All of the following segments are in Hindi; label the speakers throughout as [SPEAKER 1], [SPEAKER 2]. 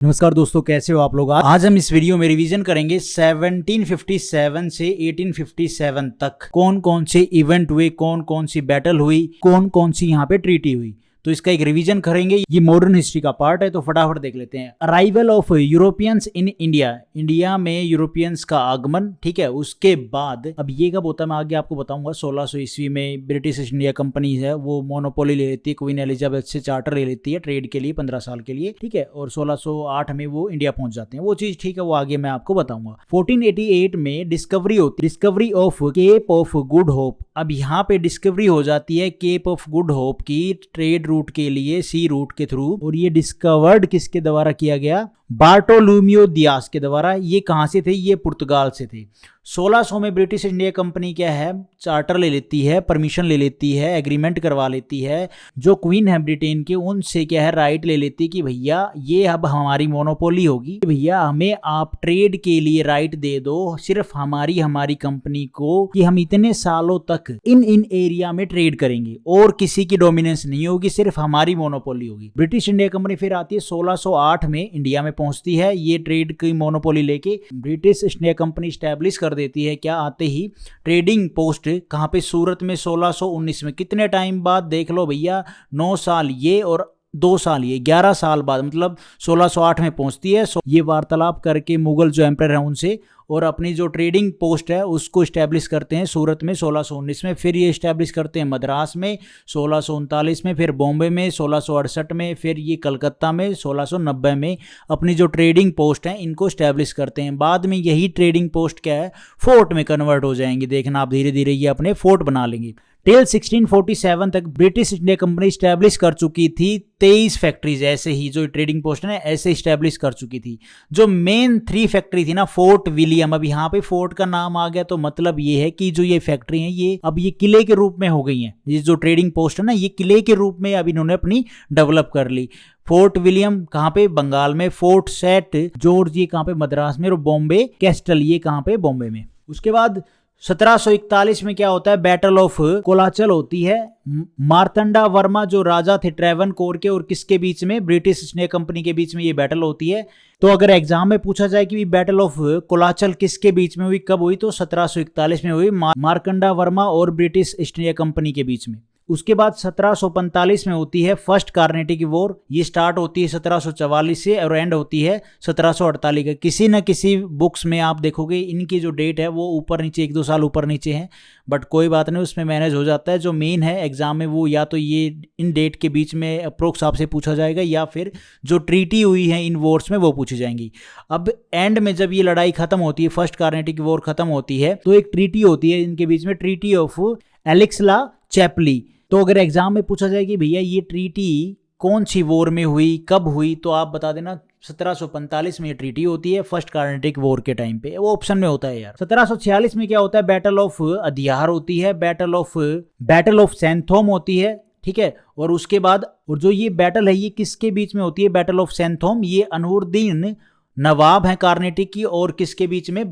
[SPEAKER 1] नमस्कार दोस्तों, कैसे हो आप लोग। आज हम इस वीडियो में रिवीजन करेंगे 1757 से 1857 तक कौन कौन से इवेंट हुए, कौन कौन सी बैटल हुई, कौन कौन सी यहाँ पे ट्रीटी हुई। तो इसका एक रिवीजन करेंगे। ये मॉडर्न हिस्ट्री का पार्ट है, तो फटाफट देख लेते हैं। Arrival of Europeans in India, India में यूरोपियंस का आगमन। ठीक है, उसके बाद अब ये कब होता है मैं आगे आपको बताऊंगा। 1600 ईस्वी में ब्रिटिश इंडिया कंपनी है वो मोनोपोली ले लेती है, क्वीन एलिजाबेथ से चार्टर ले लेती है ट्रेड के लिए 15 साल के लिए। ठीक है, और 1608 में वो इंडिया पहुंच जाते हैं। वो चीज ठीक है, वो आगे मैं आपको बताऊंगा। 1488 में डिस्कवरी होती है, discovery of Cape of Good Hope. अब यहाँ पे डिस्कवरी हो जाती है केप ऑफ गुड होप की ट्रेड रूट के लिए, सी रूट के थ्रू। और ये डिस्कवर्ड किसके द्वारा किया गया? बार्टोलुमियो दियास के द्वारा। ये कहां से थे? ये पुर्तगाल से थे। 1600 में ब्रिटिश इंडिया कंपनी क्या है, चार्टर ले लेती है, परमिशन ले लेती है, एग्रीमेंट करवा लेती है। जो क्वीन है ब्रिटेन की, उनसे क्या है, राइट ले लेती है कि भैया ये अब हमारी मोनोपोली होगी, भैया हमें आप ट्रेड के लिए राइट दे दो, सिर्फ हमारी कंपनी को, कि हम इतने सालों तक इन एरिया में ट्रेड करेंगे और किसी की डोमिनेंस नहीं होगी, सिर्फ हमारी मोनोपोली होगी। ब्रिटिश इंडिया कंपनी फिर आती है 1608 में इंडिया में पहुंचती है, ये ट्रेड की मोनोपोली लेके। ब्रिटिश इंडिया कंपनी स्टैब्लिश कर देती है क्या, आते ही ट्रेडिंग पोस्ट कहां पे? सूरत में 1619 में। कितने टाइम बाद? देख लो भैया, 9 साल ये और 2 साल ये, 11 साल बाद, मतलब 1608 में पहुंचती है। ये वार्तालाप करके मुगल जो एम्पायर है उनसे, और अपनी जो ट्रेडिंग पोस्ट है उसको स्टैब्लिश करते हैं सूरत में 1619 में। फिर ये स्टैब्लिश करते हैं मद्रास में 1639 में, फिर बॉम्बे में 1668 में, फिर ये कलकत्ता में 1690 में अपनी जो ट्रेडिंग पोस्ट है इनको स्टैब्लिश करते हैं। बाद में यही ट्रेडिंग पोस्ट क्या है, फोर्ट में कन्वर्ट हो जाएंगे। देखना आप, धीरे धीरे ये अपने फोर्ट बना लेंगे। टिल 1647 तक ब्रिटिश इंडिया कंपनी स्टैब्लिश कर चुकी थी 23 फैक्ट्रीज, ऐसे ही जो ट्रेडिंग पोस्ट है ऐसे स्टैब्लिश कर चुकी थी। जो मेन 3 फैक्ट्री थी ना, फोर्ट विलियम, अब यहाँ पे फोर्ट का नाम आ गया, तो मतलब ये है कि जो ये फैक्ट्री है ये अब ये किले के रूप में हो गई है। ये जो ट्रेडिंग पोस्ट है ना, ये किले के रूप में अब इन्होंने अपनी डेवलप कर ली। फोर्ट विलियम कहाँ पे? बंगाल में। फोर्ट सेंट जॉर्ज ये कहाँ पे? मद्रास में। और बॉम्बे कैस्टल ये कहाँ पे? बॉम्बे में। उसके बाद 1741 में क्या होता है? बैटल ऑफ कोलाचल होती है। मार्तंडा वर्मा जो राजा थे ट्रेवनकोर के, और किसके बीच में? ब्रिटिश इंडिया कंपनी के बीच में ये बैटल होती है। तो अगर एग्जाम में पूछा जाए कि बैटल ऑफ कोलाचल किसके बीच में हुई, कब हुई, तो 1741 में हुई, मार्कंडा वर्मा और ब्रिटिश ईस्ट इंडिया कंपनी के बीच में। उसके बाद 1745 में होती है फर्स्ट कार्नेटिक वॉर। ये स्टार्ट होती है 1744 से और एंड होती है 1748 का। किसी न किसी बुक्स में आप देखोगे इनकी जो डेट है वो ऊपर नीचे 1-2 साल ऊपर नीचे है, बट कोई बात नहीं, उसमें मैनेज हो जाता है। जो मेन है एग्जाम में वो या तो ये इन डेट के बीच में अप्रोक्स आपसे पूछा जाएगा, या फिर जो ट्रीटी हुई है इन वॉर्स में वो पूछी जाएंगी। अब एंड में जब ये लड़ाई खत्म होती है, फर्स्ट कार्नेटिक वॉर खत्म होती है, तो एक ट्रीटी होती है इनके बीच में, ट्रीटी ऑफ एलेक्सला चैपली। तो अगर एग्जाम में पूछा जाए कि भैया ये ट्रीटी कौन सी वॉर में हुई, कब हुई, तो आप बता देना 1745 में ये ट्रीटी होती है, फर्स्ट कार्नेटिक वॉर के टाइम पे। वो ऑप्शन में होता है यार। 1746 में क्या होता है? बैटल ऑफ अदियार होती है, बैटल ऑफ सैंथोम होती है। ठीक है, और उसके बाद, और जो ये बैटल है ये किसके बीच में होती है? बैटल ऑफ सैंथोम, ये अनूरुद्दीन नवाब है कार्नेटिक की, और किसके बीच में?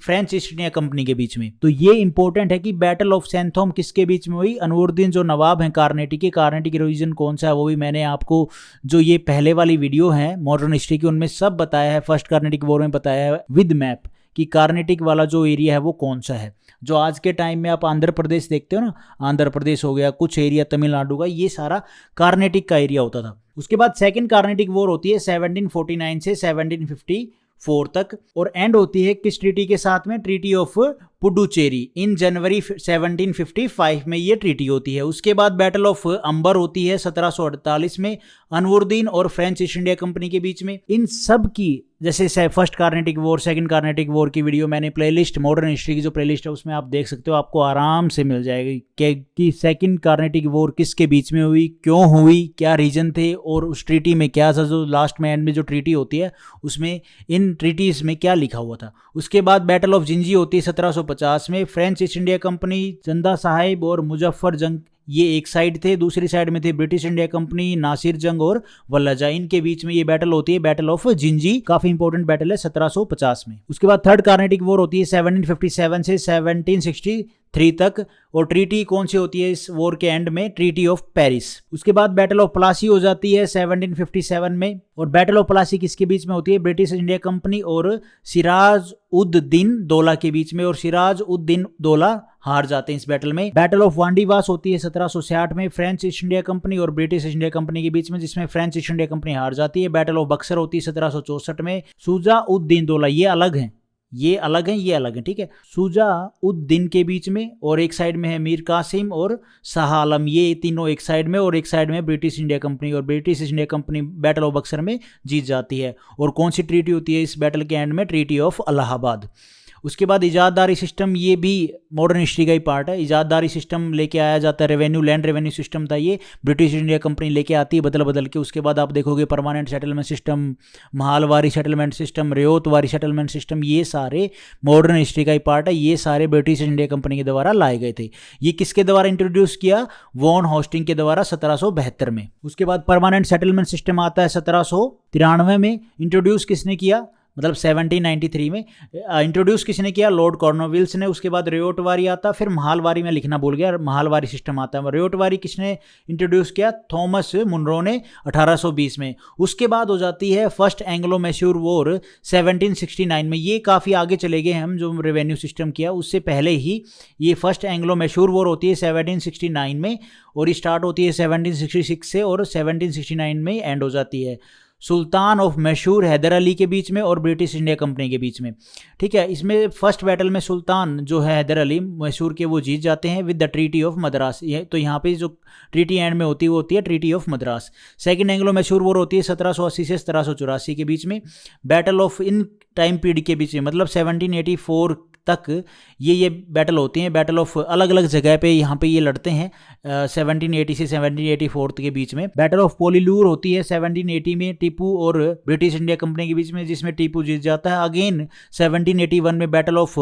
[SPEAKER 1] फ्रेंच ईस्ट इंडिया कंपनी के बीच में। तो ये इंपॉर्टेंट है कि बैटल ऑफ सैंथोम किसके बीच में हुई? अनूरुद्दीन जो नवाब है कार्नेटिक के। कार्नेटिक रीजन कौन सा है वो भी मैंने आपको जो ये पहले वाली वीडियो है मॉडर्न हिस्ट्री की उनमें सब बताया है। फर्स्ट कार्नेटिक वॉर में बताया है विद मैप कि कार्नेटिक वाला जो एरिया है वो कौन सा है। जो आज के टाइम में आप आंध्र प्रदेश देखते हो ना, आंध्र प्रदेश हो गया, कुछ एरिया तमिलनाडु का, ये सारा कार्नेटिक का एरिया होता था। उसके बाद सेकंड कार्नेटिक वॉर होती है 1749 से 1754 तक, और एंड होती है किस ट्रीटी के साथ में? Treaty of Puducherry. In January 1755 में ये ट्रीटी होती है। उसके बाद बैटल ऑफ अंबर होती है 1748 में, अनवरुद्दीन और फ्रेंच ईस्ट इंडिया कंपनी के बीच में। इन सब की जैसे first Carnatic war, second Carnatic war की वीडियो मैंने प्लेलिस्ट, मॉडर्न हिस्ट्री की जो प्लेलिस्ट है उसमें आप देख सकते हो, आपको आराम से मिल जाएगी कि सेकंड कार्नेटिक वॉर किसके बीच में हुई, क्यों हुई, क्या रीजन थे, और उस ट्रीटी में क्या था, जो लास्ट में एंड में जो ट्रीटी होती है उसमें इन ट्रीटीज में क्या लिखा हुआ था। उसके बाद बैटल ऑफ जिंजी होती है 1750 में। फ्रेंच ईस्ट इंडिया कंपनी, चंदा साहिब और मुजफ्फर जंग ये एक साइड थे, दूसरी साइड में थे ब्रिटिश इंडिया कंपनी, नासिर जंग और वल्लजा। इनके बीच में ये बैटल होती है, बैटल ऑफ जिंजी। काफी इंपॉर्टेंट बैटल है 1750 में। उसके बाद थर्ड कार्नेटिक वॉर होती है 1757 से 1760 3 तक। और ट्रीटी कौन सी होती है इस वॉर के एंड में? Treaty of Paris. उसके बाद बैटल ऑफ प्लासी हो जाती है 1757 में। और बैटल ऑफ प्लासी किसके बीच में होती है? ब्रिटिश इंडिया कंपनी और सिराज उद दीन दौला के बीच में, और सिराज उद दीन दौला हार जाते हैं इस बैटल में। बैटल ऑफ वांडीवास होती है 1766 में फ्रेंच ईस्ट इंडिया कंपनी और ब्रिटिश ईस्ट इंडिया कंपनी के बीच में, जिसमें फ्रेंच ईस्ट इंडिया कंपनी हार जाती है। बैटल ऑफ बक्सर होती है 1764 में शुजा उद दीन दौला, ये अलग हैं, ये अलग हैं, ये अलग हैं, ठीक है। शुजा उद दीन के बीच में, और एक साइड में है मीर कासिम और शाह आलम, ये तीनों एक साइड में, और एक साइड में ब्रिटिश इंडिया कंपनी, और British India company battle of Buxar में जीत जाती है। और कौन सी ट्रीटी होती है इस बैटल के एंड में? Treaty of Allahabad. उसके बाद इजाददारी सिस्टम, ये भी मॉडर्न हिस्ट्री का ही पार्ट है। इजाददारी सिस्टम लेके आया जाता है, रेवेन्यू लैंड रेवेन्यू सिस्टम था ये, ब्रिटिश इंडिया कंपनी लेके आती है बदल बदल के। उसके बाद आप देखोगे permanent settlement system, Mahalwari settlement system, Ryotwari settlement system, ये सारे मॉडर्न हिस्ट्री का ही पार्ट है। ये सारे ब्रिटिश इंडिया कंपनी के द्वारा लाए गए थे। ये किसके द्वारा इंट्रोड्यूस किया? वॉन होस्टिंग के द्वारा 1772 में। उसके बाद परमानेंट सेटलमेंट सिस्टम आता है 1793 में। इंट्रोड्यूस किसने किया? मतलब 1793 में इंट्रोड्यूस किसने किया? लॉर्ड कॉर्नवालिस ने। उसके बाद रेयोटवारी आता, फिर महालवारी में लिखना भूल गया, महालवारी सिस्टम आता है। रेयोटवारी किसने इंट्रोड्यूस किया? थॉमस मुनरो ने 1820 में। उसके बाद हो जाती है फर्स्ट एंग्लो मैसूर वॉर 1769 में। ये काफ़ी आगे चले गए हम, जो रेवेन्यू सिस्टम किया उससे पहले ही ये फर्स्ट एंग्लो मैसूर वॉर होती है 1769 में, और ये स्टार्ट होती है 1766 से, और 1769 में एंड हो जाती है सुल्तान ऑफ मैसूर हैदर अली के बीच में और ब्रिटिश इंडिया कंपनी के बीच में, ठीक है। इसमें फर्स्ट बैटल में सुल्तान जो है हैदर अली मैसूर के, वो जीत जाते हैं with the treaty of Madras. तो यहाँ पे जो ट्रीटी एंड में होती है वो होती है treaty of Madras. Second Anglo Mysore war होती है 1780 से 1784 के बीच में। Battle of in time period के बीच में, मतलब 1784 तक ये बैटल होती हैं। बैटल ऑफ अलग अलग जगह पे यहाँ पे ये लड़ते हैं 1780 से 1784 के बीच में। बैटल ऑफ पोलीलूर होती है 1780 में टीपू और ब्रिटिश इंडिया कंपनी के बीच में, जिसमें टीपू जीत जाता है। अगेन 1781 में बैटल ऑफ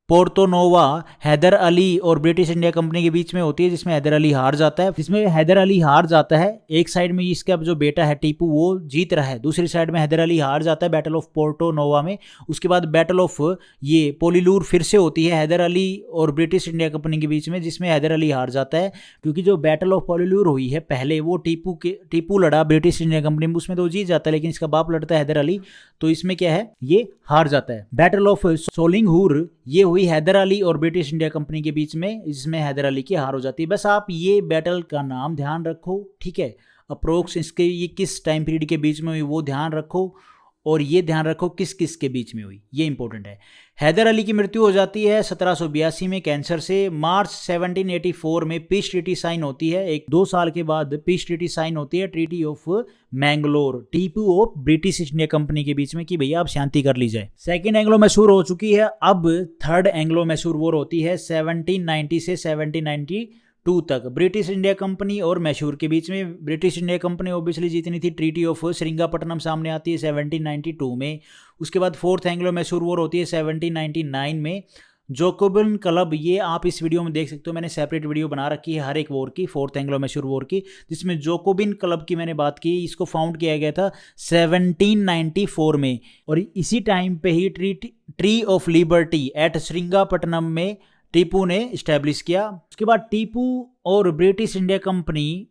[SPEAKER 1] पोर्तो नोवा हैदर अली और ब्रिटिश इंडिया कंपनी के बीच में होती है, जिसमें हैदर अली हार जाता है। जिसमें हैदर अली हार जाता है, एक साइड में इसका जो बेटा है टीपू वो जीत रहा है, दूसरी साइड में हैदर अली हार जाता है बैटल ऑफ पोर्टो नोवा में। उसके बाद बैटल ऑफ ये पोलीलूर फिर से होती है हैदर अली और ब्रिटिश इंडिया कंपनी के बीच में, जिसमें हैदर अली हार जाता है। क्योंकि जो बैटल ऑफ पोलीलूर हुई है पहले, वो टीपू लड़ा ब्रिटिश इंडिया कंपनी में, उसमें तो जीत जाता है, लेकिन इसका बाप लड़ता है हैदर अली, तो इसमें क्या है, ये हार जाता है। बैटल ऑफ सोलिंगहुर ये हुई हैदर अली और ब्रिटिश इंडिया कंपनी के बीच में, इसमें हैदर अली की हार हो जाती है। बस आप ये बैटल का नाम ध्यान रखो, ठीक है। अप्रोक्स इसके ये किस टाइम पीरियड के बीच में हुई वो ध्यान रखो, और ये ध्यान रखो किस किस के बीच में हुई, ये इंपॉर्टेंट है। हैदर अली की मृत्यु हो जाती है 1782 में कैंसर से। मार्च 1784 में पीस ट्रीटी साइन होती है, 2 साल के बाद पीस ट्रीटी साइन होती है, treaty of Mangalore, Tipu of British India company के बीच में, कि भैया अब शांति कर ली जाए। सेकेंड एंग्लो मैसूर हो चुकी है, अब थर्ड एंग्लो मैसूर वॉर होती है 1790 से 1792 तक, ब्रिटिश इंडिया कंपनी और मैसूर के बीच में। ब्रिटिश इंडिया कंपनी ऑब्वियसली जीतनी थी, ट्रीटी ऑफ श्रीरंगपट्टनम सामने आती है 1792 में। उसके बाद फोर्थ एंग्लो मैसूर वॉर होती है 1799 में। जोकोबिन क्लब, ये आप इस वीडियो में देख सकते हो, मैंने सेपरेट वीडियो बना रखी है हर एक वॉर की, फोर्थ एंग्लो मैसूर वॉर की, जिसमें जोकोबिन क्लब की मैंने बात की। इसको फाउंड किया गया था 1794 में, और इसी टाइम पे ही tree of liberty at Srirangapatna में टीपू ने इस्टेब्लिश किया। उसके बाद टीपू और ब्रिटिश इंडिया कंपनी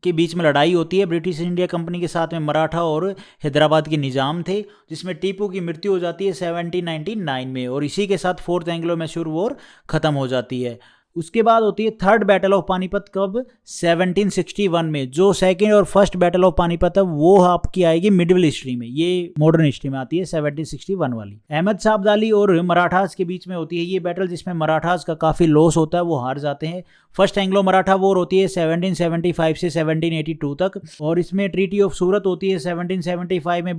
[SPEAKER 1] के बीच में लड़ाई होती है। ब्रिटिश इंडिया कंपनी के साथ में मराठा और हैदराबाद के निज़ाम थे, जिसमें टीपू की मृत्यु हो जाती है 1799 में, और इसी के साथ फोर्थ एंग्लो मैसूर वॉर खत्म हो जाती है। उसके बाद होती है थर्ड बैटल ऑफ पानीपत, कब? 1761 में। जो सेकंड और फर्स्ट बैटल ऑफ पानीपत है वो आपकी आएगी मिडिल हिस्ट्री में, ये मॉडर्न हिस्ट्री में आती है 1761 वाली। अहमद शाह अब्दाली और मराठास के बीच में होती है ये बैटल, जिसमें मराठास का काफ़ी लॉस होता है, वो हार जाते हैं। फर्स्ट एंग्लो मराठा वॉर होती है 1775 से 1782 तक, और इसमें ट्रीटी ऑफ सूरत होती है 1775 में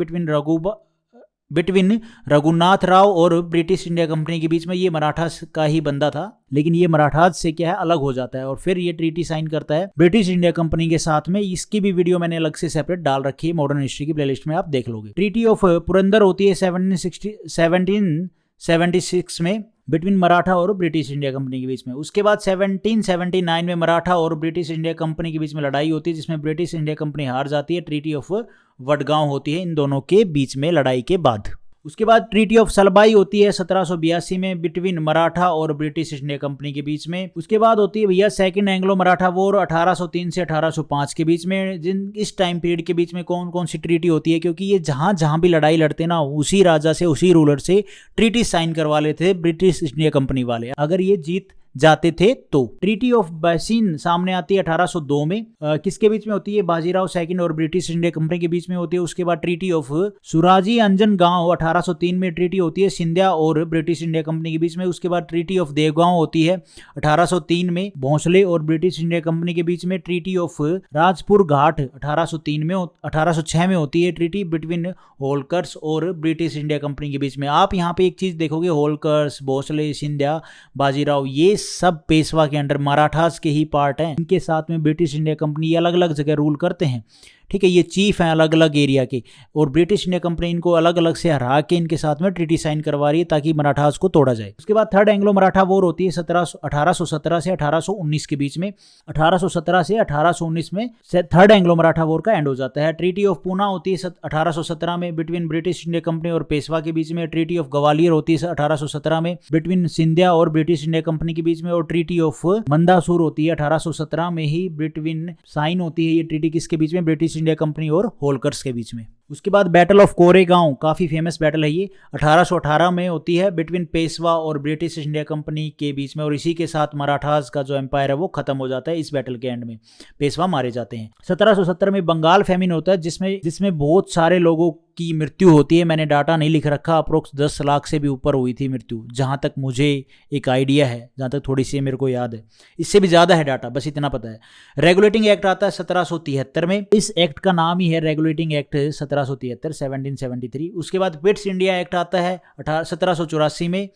[SPEAKER 1] बिटवीन रघुनाथ राव और ब्रिटिश इंडिया कंपनी के बीच में। ये मराठास का ही बंदा था, लेकिन ये मराठास से क्या है, अलग हो जाता है, और फिर ये ट्रीटी साइन करता है ब्रिटिश इंडिया कंपनी के साथ में। इसकी भी वीडियो मैंने अलग से सेपरेट डाल रखी है मॉडर्न हिस्ट्री की प्लेलिस्ट में, आप देख लोगे। ट्रीटी ऑफ पुरंदर होती है 1776 में, बिटवीन मराठा और ब्रिटिश इंडिया कंपनी के बीच में। उसके बाद 1779 में मराठा और ब्रिटिश इंडिया कंपनी के बीच में लड़ाई होती है, जिसमें ब्रिटिश इंडिया कंपनी हार जाती है। ट्रीटी ऑफ वडगांव होती है इन दोनों के बीच में लड़ाई के बाद। उसके बाद ट्रीटी ऑफ सलबाई होती है 1782 में बिटवीन मराठा और ब्रिटिश इंडिया कंपनी के बीच में। उसके बाद होती है भैया सेकंड एंग्लो मराठा वॉर 1803 से 1805 के बीच में। जिन इस टाइम पीरियड के बीच में कौन कौन सी ट्रीटी होती है, क्योंकि ये जहां जहां भी लड़ाई लड़ते ना उसी राजा से उसी रूलर से ट्रीटी साइन करवा लेते थे ब्रिटिश इंडिया कंपनी वाले, अगर ये जीत जाते थे तो। ट्रीटी ऑफ बैसिन सामने आती है 1802 में। किसके बीच में होती है? बाजीराव सेकंड और ब्रिटिश इंडिया कंपनी के बीच में होती है। उसके बाद ट्रीटी ऑफ सुराजी अंजन गांव 1803 में ट्रीटी होती है सिंधिया और ब्रिटिश इंडिया कंपनी के बीच में। उसके बाद ट्रीटी ऑफ देवगांव होती है 1803 में भोंसले और ब्रिटिश इंडिया कंपनी के बीच में। ट्रीटी ऑफ राजपुर घाट 1806 में होती है ट्रीटी बिटवीन होलकर्स और ब्रिटिश इंडिया कंपनी के बीच में। आप यहाँ पे एक चीज देखोगे, होलकर्स, भोसले, सिंधिया, बाजीराव, ये सब पेशवा के अंडर मराठास के ही पार्ट हैं। इनके साथ में ब्रिटिश इंडिया कंपनी अलग अलग जगह रूल करते हैं, ठीक है। ये चीफ हैं अलग अलग एरिया के, और ब्रिटिश इंडिया कंपनी इनको अलग अलग से हरा के इनके साथ में ट्रीटी साइन करवा रही है ताकि मराठास को तोड़ा जाए। उसके बाद थर्ड एंग्लो मराठा वॉर होती है 1817 से 1819 के बीच में। 1817 से 1819 में थर्ड एंग्लो मराठा वॉर का एंड हो जाता है। ट्रीटी ऑफ पूना होती है 1817 में बिटवीन ब्रिटिश इंडिया कंपनी और पेशवा के बीच में। ट्रीटी ऑफ ग्वालियर होती है 1817 में बिटवीन सिंधिया और ब्रिटिश इंडिया कंपनी के बीच में। और ट्रीटी ऑफ मंदासुर होती है 1817 में ही बिटवीन साइन होती है ये ट्रीटी किसके बीच में? ब्रिटिश इंडिया कंपनी और होलकर्स के बीच में। उसके बाद बैटल ऑफ कोरेगांव, काफी फेमस बैटल है ये, 1818 में होती है बिटवीन पेशवा और ब्रिटिश इंडिया कंपनी के बीच में। और इसी के साथ मराठास का जो एम्पायर है वो खत्म हो जाता है इस बैटल के एंड में, पेशवा मारे जाते हैं। 1770 में बंगाल फैमिन होता है जिसमें बहुत सारे लोगों की मृत्यु होती है। मैंने डाटा नहीं लिख रखा, अप्रोक्स 10 लाख से भी ऊपर हुई थी मृत्यु, जहां तक मुझे एक आइडिया है, जहां तक थोड़ी सी मेरे को याद है। इससे भी ज्यादा है डाटा, बस इतना पता है। रेगुलेटिंग एक्ट आता है 1773 में। इस एक्ट का नाम ही है रेगुलेटिंग एक्ट 1773। उसके बाद पिट्स इंडिया एक्ट आता है 1784 में।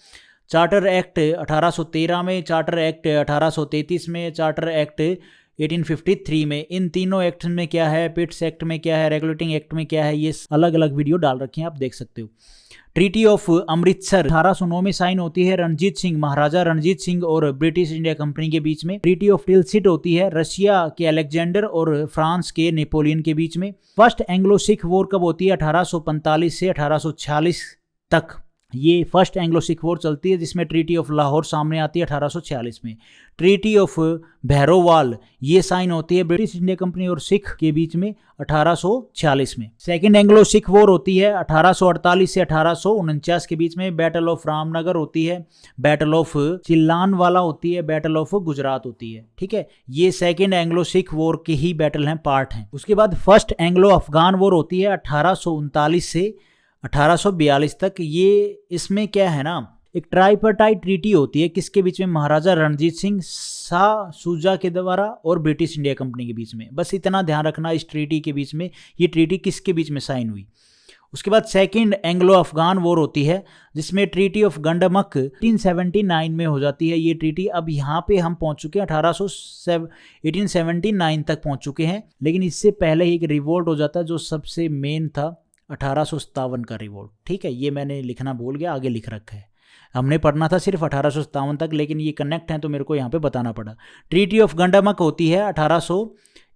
[SPEAKER 1] चार्टर एक्ट 1813 में, चार्टर एक्ट 1833 में, चार्टर एक्ट 1853 में। इन तीनों एक्ट में क्या है, पिट्स एक्ट में क्या है, रेगुलेटिंग एक्ट में क्या है, ये अलग अलग वीडियो डाल रखे हैं, आप देख सकते हो। ट्रीटी ऑफ अमृतसर 1809 में साइन होती है रणजीत सिंह, महाराजा रणजीत सिंह और ब्रिटिश इंडिया कंपनी के बीच में। ट्रीटी ऑफ टिलसिट होती है रशिया के अलेक्जेंडर और फ्रांस के नेपोलियन के बीच में। फर्स्ट एंग्लो सिख वॉर कब होती है? 1845 से 1846 तक ये फर्स्ट एंग्लो सिख वॉर चलती है, जिसमें ट्रीटी ऑफ लाहौर सामने आती है 1846 में। ट्रीटी ऑफ भैरोवाल ये साइन होती है ब्रिटिश इंडिया कंपनी और सिख के बीच में 1846 में। सेकंड एंग्लो सिख वॉर होती है 1848 से 1849 के बीच में। बैटल ऑफ रामनगर होती है, बैटल ऑफ चिल्लानवाला होती है, बैटल ऑफ गुजरात होती है, ठीक है। ये सेकंड एंग्लो सिख वॉर के ही बैटल हैं, पार्ट हैं। उसके बाद फर्स्ट एंग्लो अफगान वॉर होती है 1839 से 1842 तक। ये इसमें क्या है ना, एक ट्राइपर्टाइट ट्रीटी होती है किसके बीच में? महाराजा रणजीत सिंह, शाह शुजा के द्वारा और ब्रिटिश इंडिया कंपनी के बीच में। बस इतना ध्यान रखना इस ट्रीटी के बीच में, ये ट्रीटी किसके बीच में साइन हुई। उसके बाद सेकंड एंग्लो अफगान वॉर होती है, जिसमें ट्रीटी ऑफ गंडमक 1879 में हो जाती है ये ट्रीटी। अब यहाँ पे हम पहुंच चुके हैं 1879 तक पहुंच चुके हैं, लेकिन इससे पहले ही एक रिवोल्ट हो जाता है जो सबसे मेन था, 1857 का रिवोल्ट, ठीक है। ये मैंने लिखना भूल गया, आगे लिख रखा है। हमने पढ़ना था सिर्फ 1857 तक, लेकिन ये कनेक्ट है तो मेरे को यहाँ पे बताना पड़ा। ट्रीटी ऑफ गंडमक होती है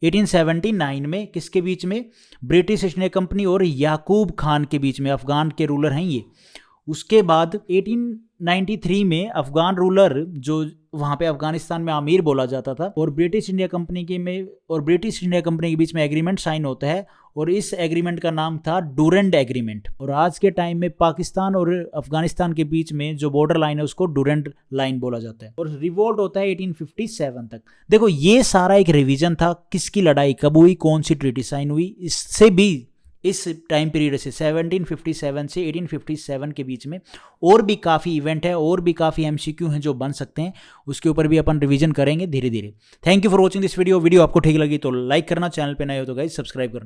[SPEAKER 1] 1879 में, किसके बीच में? ब्रिटिश ईस्ट कंपनी और याकूब खान के बीच में। अफगान के रूलर हैं ये। उसके बाद 1893 में अफगान रूलर जो वहाँ पे अफगानिस्तान में आमिर बोला जाता था, और ब्रिटिश इंडिया कंपनी के बीच में एग्रीमेंट साइन होता है, और इस एग्रीमेंट का नाम था डूरेंट एग्रीमेंट। और आज के टाइम में पाकिस्तान और अफगानिस्तान के बीच में जो बॉर्डर लाइन है उसको डूरेंट लाइन बोला जाता है। और रिवोल्ट होता है 1857 तक। देखो ये सारा एक रिवीजन था, किसकी लड़ाई कब हुई, कौन सी ट्रीटी साइन हुई। इससे भी इस टाइम पीरियड से 1757 से 1857 के बीच में और भी काफ़ी इवेंट है, और भी काफ़ी एमसीक्यू हैं जो बन सकते हैं, उसके ऊपर भी अपन रिवीजन करेंगे धीरे धीरे। Thank you for watching this video. Video आपको ठीक लगी तो लाइक करना, चैनल पे नए हो तो गाइस सब्सक्राइब करना।